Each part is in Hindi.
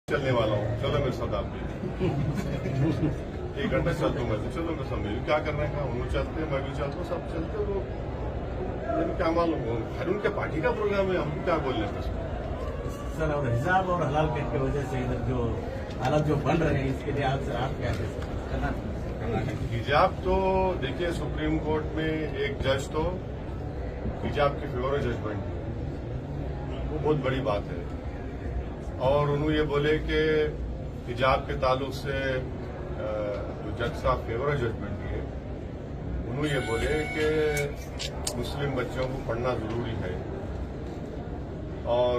चलने वाला हूँ, चलो मेरे साथ आप भी 1 घंटा चल दूंगा तो चलो मेरे साथ मेरी क्या करने का, उन्होंने चलते मैं भी चलता हूँ, सब चलते वो क्या मालूम हर उनके पार्टी का प्रोग्राम है, हमको क्या बोल रहे हैं सर। और हिजाब और हलाल पेट की वजह से इधर जो हालात जो बन रहे हैं इसके लिए आप क्या कहते हैं? हिजाब तो देखिए सुप्रीम कोर्ट में एक जज तो हिजाब के फेवर जजमेंट वो बहुत बड़ी बात है और उन्होंने ये बोले कि हिजाब के ताल्लुक से जो जज साहब फेवर जजमेंट दिए उन्होंने ये बोले कि मुस्लिम बच्चों को पढ़ना जरूरी है और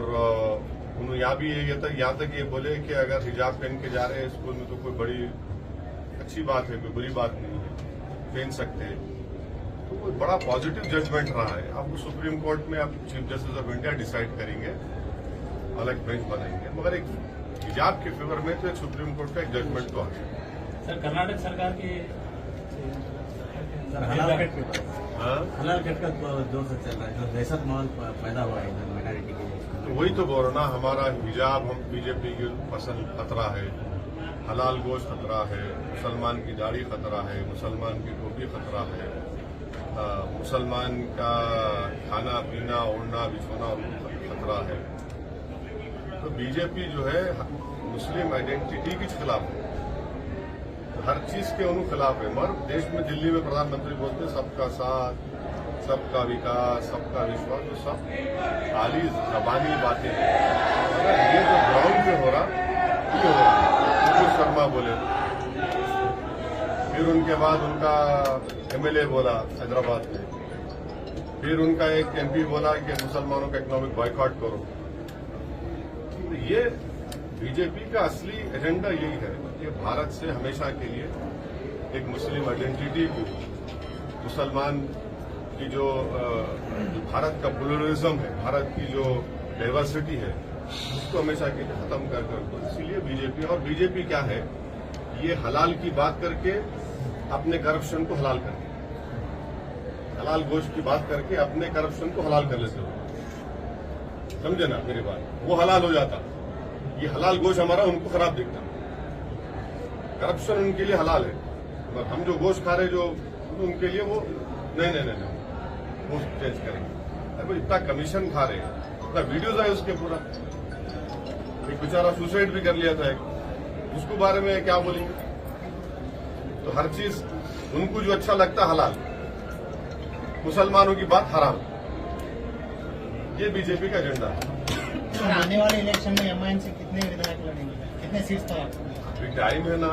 उन्होंने यहाँ तक ये बोले कि अगर हिजाब पहन के जा रहे हैं स्कूल में तो कोई बड़ी अच्छी बात है, कोई बुरी बात नहीं है, पहन सकते हैं। तो कोई बड़ा पॉजिटिव जजमेंट रहा है। अब सुप्रीम कोर्ट में अब chief justice of India decide करेंगे, अलग बेंच बनाएंगे, मगर एक हिजाब के फेवर में तो एक सुप्रीम कोर्ट का एक जजमेंट तो आ गया। सर कर्नाटक सरकार की हलाल कट का जोर से चल रहा है, जो दहशत माहौल पैदा हुआ है इधर माइनॉरिटी के लिए। तो वही तो बोल रहा ना, हमारा हिजाब हम बीजेपी की पसंद खतरा है, हलाल गोश्त खतरा है, मुसलमान की दाढ़ी खतरा है, मुसलमान की टोपी खतरा है, मुसलमान का खाना पीना ओढ़ना बिछोना खतरा है। तो बीजेपी जो है मुस्लिम आइडेंटिटी के खिलाफ है, हर चीज के उन्होंने खिलाफ है। मगर देश में दिल्ली में प्रधानमंत्री बोलते हैं सबका साथ, सबका विकास, सबका विश्वास, तो सब खाली जबानी बातें हैं। अगर ये जो ग्राउंड पे हो रहा ये हो रहा मुकुल शर्मा बोले, फिर उनके बाद उनका एमएलए बोला हैदराबाद में, फिर उनका एक एमपी बोला कि मुसलमानों का इकोनॉमिक बॉयकॉट करो। ये बीजेपी का असली एजेंडा यही है कि भारत से हमेशा के लिए एक मुस्लिम आइडेंटिटी को, मुसलमान की जो भारत का प्लुरलिज्म है, भारत की जो डाइवर्सिटी है, उसको हमेशा के लिए खत्म कर दो। इसीलिए बीजेपी, और बीजेपी क्या है, ये हलाल की बात करके अपने करप्शन को हलाल करके, हलाल गोश्त की बात करके अपने करप्शन को हलाल कर लेते हो। समझे ना मेरी बात, वो हलाल हो जाता, ये हलाल गोश्त हमारा उनको खराब दिखता, करप्शन उनके लिए हलाल है। हम जो गोश्त खा रहे जो उनके लिए वो नहीं वो चेंज करेंगे। अरे इतना कमीशन खा रहे हैं, इतना वीडियोज आए उसके पूरा, एक बेचारा सुसाइड भी कर लिया था एक, उसको बारे में क्या बोलेंगे। तो हर चीज उनको जो अच्छा लगता हलाल, मुसलमानों की बात हराम, ये बीजेपी का एजेंडा है। आने वाले इलेक्शन में एमआईएम से कितने विधायक लड़ेंगे, कितने सीट पर आपको? अभी टाइम है ना,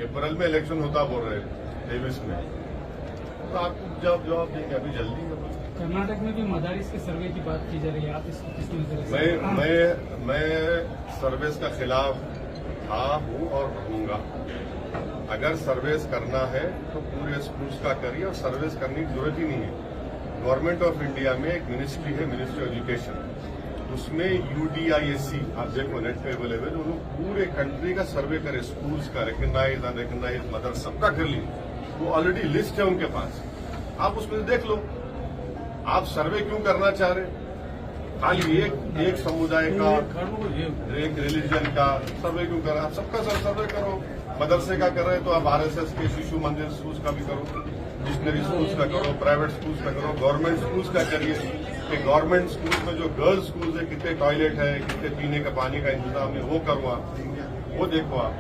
अप्रैल में इलेक्शन होता बोल रहे 23 में, तो आपको जवाब देंगे, अभी जल्दी है। कर्नाटक में भी मदारिस के सर्वे की बात की जा रही है, आप इसको किस नजर से? मैं सर्वेस का खिलाफ था, हूँ और रहूंगा। अगर सर्वेस करना है तो पूरे स्कूल्स का करिए, और सर्वेस करने की जरूरत ही नहीं है। गवर्नमेंट ऑफ इंडिया में एक मिनिस्ट्री है, मिनिस्ट्री ऑफ एजुकेशन, उसमें UDISC आप देखो नेट पे अवेलेबल, वो लोग पूरे कंट्री का सर्वे करे, स्कूल्स का रिकग्नाइज अनरिकग्नाइज मदर सबका कर लिए, वो ऑलरेडी लिस्ट है उनके पास, आप उसमें देख लो। आप सर्वे क्यों करना चाह रहे? खाली एक समुदाय का, एक रिलीजन का सर्वे क्यों कर रहे? आप सबका सर्वे करो। मदरसे का कर रहे हैं तो आप RSS के शिशु मंदिर स्कूल्स का भी करो, मिशनरी स्कूल्स का करो, प्राइवेट स्कूल्स का करो, गवर्नमेंट स्कूल्स का करिए कि गवर्नमेंट स्कूल्स में जो गर्ल्स स्कूल्स है कितने टॉयलेट है, कितने पीने का पानी का इंतजाम है, वो करो आप, वो देखो आप।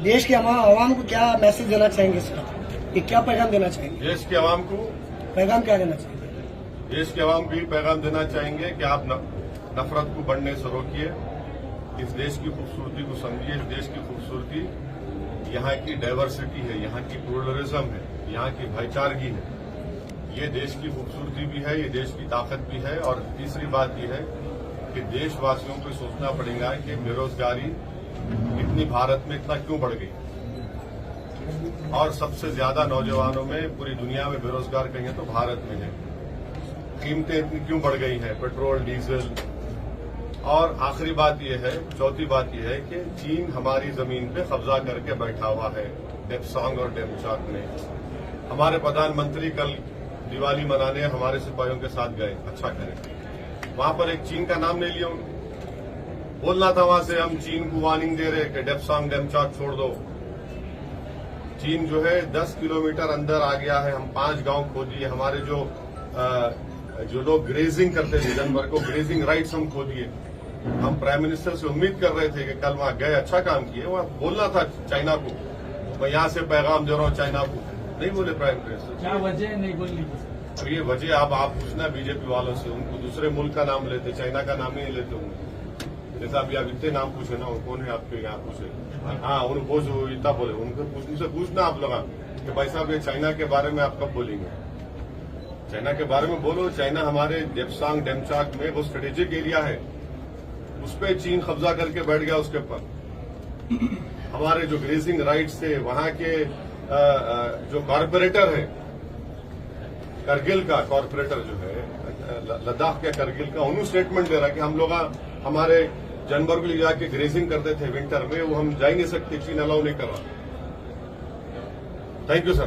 देश के आवाम को क्या मैसेज देना चाहेंगे इसका, कि क्या पैगाम देना चाहेंगे? देश के आवाम को पैगाम क्या देना चाहेंगे? देश के आवाम को ये पैगाम देना चाहेंगे कि आप नफरत को बढ़ने से रोकिए, इस देश की खूबसूरती को समझिए। इस देश की खूबसूरती यहाँ की डाइवर्सिटी है, यहाँ की प्लुरलिज्म है, यहाँ की भाईचारगी है। ये देश की खूबसूरती भी है, ये देश की ताकत भी है। और तीसरी बात यह है कि देशवासियों को सोचना पड़ेगा कि बेरोजगारी इतनी भारत में इतना क्यों बढ़ गई, और सबसे ज्यादा नौजवानों में पूरी दुनिया में बेरोजगार कहें तो भारत में है। कीमतें इतनी क्यों बढ़ गई हैं, पेट्रोल डीजल। और आखिरी बात यह है, चौथी बात यह है कि चीन हमारी जमीन पे कब्जा करके बैठा हुआ है, डेप्सांग और डेमचाक में। हमारे प्रधानमंत्री कल दिवाली मनाने हमारे सिपाहियों के साथ गए, अच्छा करें। वहां पर एक चीन का नाम नहीं लिया उन्होंने, बोलना था वहां से हम चीन को वार्निंग दे रहे कि डेप्सांग डेमचाक छोड़ दो। चीन जो है 10 किलोमीटर अंदर आ गया है। हम 5 गांव खो दिए। हमारे जो लोग ग्रेजिंग करते थे जानवर को, ग्रेजिंग राइट्स हम खो दिए। हम प्राइम मिनिस्टर से उम्मीद कर रहे थे कि कल वहां गए, अच्छा काम किए। वहां बोलना था चाइना को, मैं यहां से पैगाम दे रहा हूं चाइना को, नहीं बोले प्राइम मिनिस्टर। क्या वजह है नहीं बोलने की? अब ये वजह आप पूछना बीजेपी वालों से, उनको दूसरे मुल्क का नाम लेते, चाइना का नाम ही नहीं लेते होंगे। जैसा अभी आप इतने नाम पूछे ना, कौन है आपके यहाँ पूछे? हाँ, उनको इतना बोले, उनसे पूछना आप लोग कि भाई साहब ये चाइना के बारे में आप कब बोलेंगे? चाइना के बारे में बोलो। चाइना हमारे डेप्सांग डेमचाक में वो स्ट्रेटेजिक एरिया है, उस पर चीन कब्जा करके बैठ गया उसके ऊपर। हमारे जो ग्रेजिंग राइट्स थे, वहां के जो कॉरपोरेटर है, करगिल का कॉरपोरेटर जो है, लद्दाख के करगिल का, उन्होंने स्टेटमेंट दे रहा है कि हम लोग हमारे जानवर को ले जाके ग्रेजिंग करते थे विंटर में, वो हम जा ही नहीं सकते, चीन अलाउ नहीं कर रहा। Thank you sir.